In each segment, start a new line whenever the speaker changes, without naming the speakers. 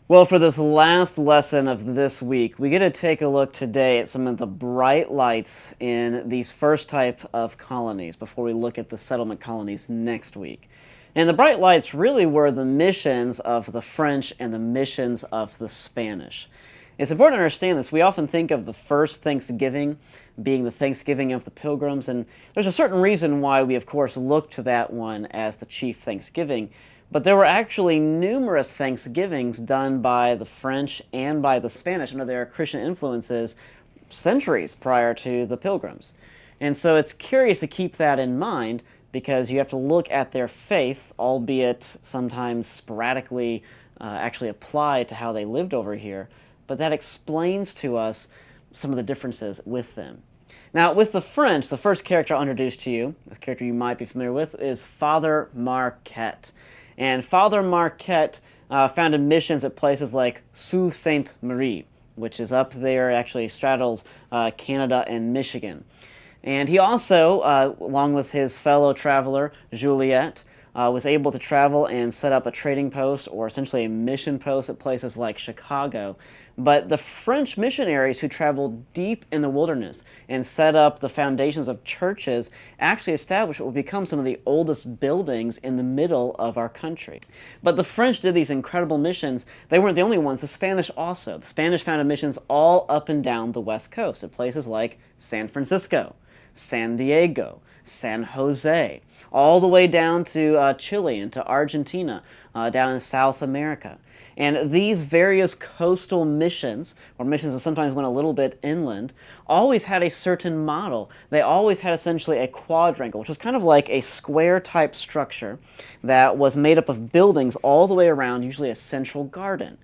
Well, for this last lesson of this week, we get to take a look today at some of the bright lights in these first type of colonies before we look at the settlement colonies next week. And the bright lights really were the missions of the French and the missions of the Spanish. It's important to understand this. We often think of the first Thanksgiving being the Thanksgiving of the Pilgrims, and there's a certain reason why we, of course, look to that one as the chief Thanksgiving. But there were actually numerous Thanksgivings done by the French and by the Spanish under their Christian influences centuries prior to the Pilgrims. And so it's curious to keep that in mind because you have to look at their faith, albeit sometimes sporadically actually applied to how they lived over here. But that explains to us some of the differences with them. Now, with the French, the first character I'll introduce to you, this character you might be familiar with, is Father Marquette. And Father Marquette founded missions at places like Sault Ste. Marie, which is up there, actually straddles Canada and Michigan. And he also, along with his fellow traveler, Juliette, was able to travel and set up a trading post, or essentially a mission post, at places like Chicago. But the French missionaries who traveled deep in the wilderness and set up the foundations of churches actually established what would become some of the oldest buildings in the middle of our country. But the French did these incredible missions. They weren't the only ones. The Spanish also. The Spanish founded missions all up and down the West Coast at places like San Francisco, San Diego, San Jose, all the way down to Chile and to Argentina, down in South America. And these various coastal missions, or missions that sometimes went a little bit inland, always had a certain model. They always had essentially a quadrangle, which was kind of like a square-type structure that was made up of buildings all the way around, usually a central garden.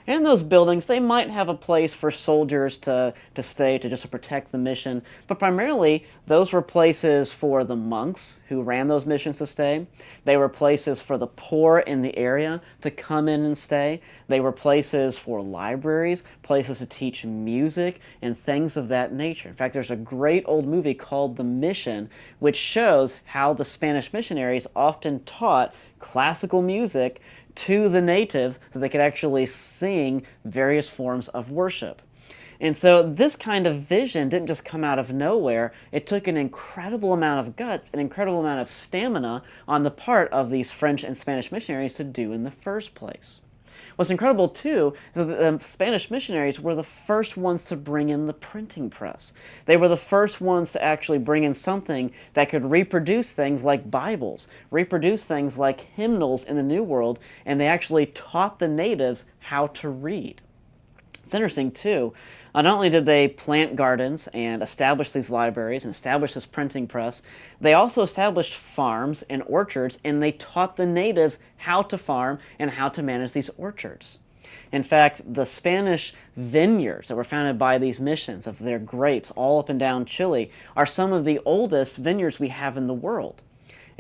And those buildings, they might have a place for soldiers to stay, to just protect the mission, but primarily those were places for the monks who ran those missions to stay. They were places for the poor in the area to come in and stay. They were places for libraries, places to teach music, and things of that nature. In fact, there's a great old movie called The Mission, which shows how the Spanish missionaries often taught classical music to the natives so they could actually sing various forms of worship. And so this kind of vision didn't just come out of nowhere. It took an incredible amount of guts, an incredible amount of stamina on the part of these French and Spanish missionaries to do in the first place. What's incredible, too, is that the Spanish missionaries were the first ones to bring in the printing press. They were the first ones to actually bring in something that could reproduce things like Bibles, reproduce things like hymnals in the New World, and they actually taught the natives how to read. It's interesting, too. Not only did they plant gardens and establish these libraries and establish this printing press, they also established farms and orchards, and they taught the natives how to farm and how to manage these orchards. In fact, the Spanish vineyards that were founded by these missions of their grapes all up and down Chile are some of the oldest vineyards we have in the world.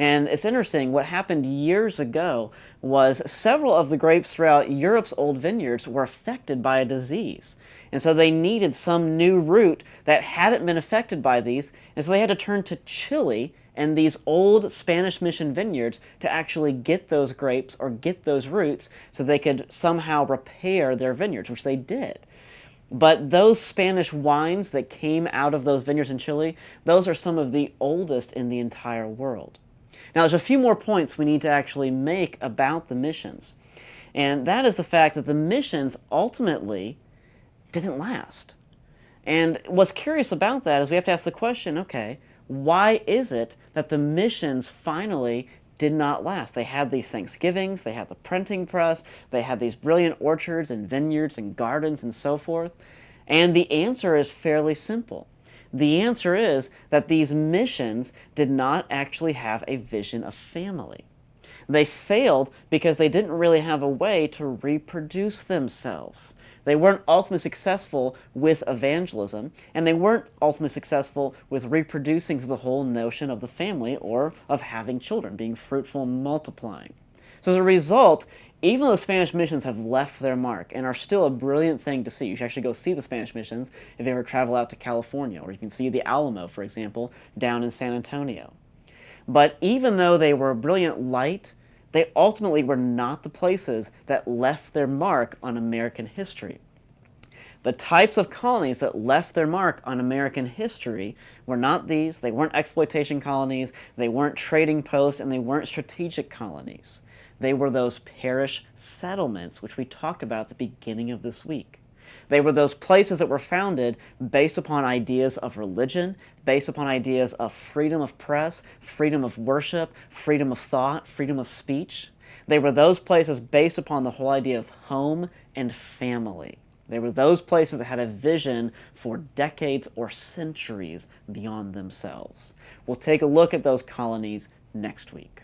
And it's interesting, what happened years ago was several of the grapes throughout Europe's old vineyards were affected by a disease. And so they needed some new root that hadn't been affected by these, and so they had to turn to Chile and these old Spanish mission vineyards to actually get those grapes or get those roots so they could somehow repair their vineyards, which they did. But those Spanish wines that came out of those vineyards in Chile, those are some of the oldest in the entire world. Now, there's a few more points we need to actually make about the missions. And that is the fact that the missions ultimately didn't last. And what's curious about that is we have to ask the question, okay, why is it that the missions finally did not last? They had these Thanksgivings, they had the printing press, they had these brilliant orchards and vineyards and gardens and so forth. And the answer is fairly simple. The answer is that these missions did not actually have a vision of family. They failed because they didn't really have a way to reproduce themselves. They weren't ultimately successful with evangelism, and they weren't ultimately successful with reproducing the whole notion of the family or of having children, being fruitful and multiplying. So as a result, even though the Spanish missions have left their mark and are still a brilliant thing to see, you should actually go see the Spanish missions if you ever travel out to California, or you can see the Alamo, for example, down in San Antonio. But even though they were a brilliant light, they ultimately were not the places that left their mark on American history. The types of colonies that left their mark on American history were not these. They weren't exploitation colonies, they weren't trading posts, and they weren't strategic colonies. They were those parish settlements, which we talked about at the beginning of this week. They were those places that were founded based upon ideas of religion, based upon ideas of freedom of press, freedom of worship, freedom of thought, freedom of speech. They were those places based upon the whole idea of home and family. They were those places that had a vision for decades or centuries beyond themselves. We'll take a look at those colonies next week.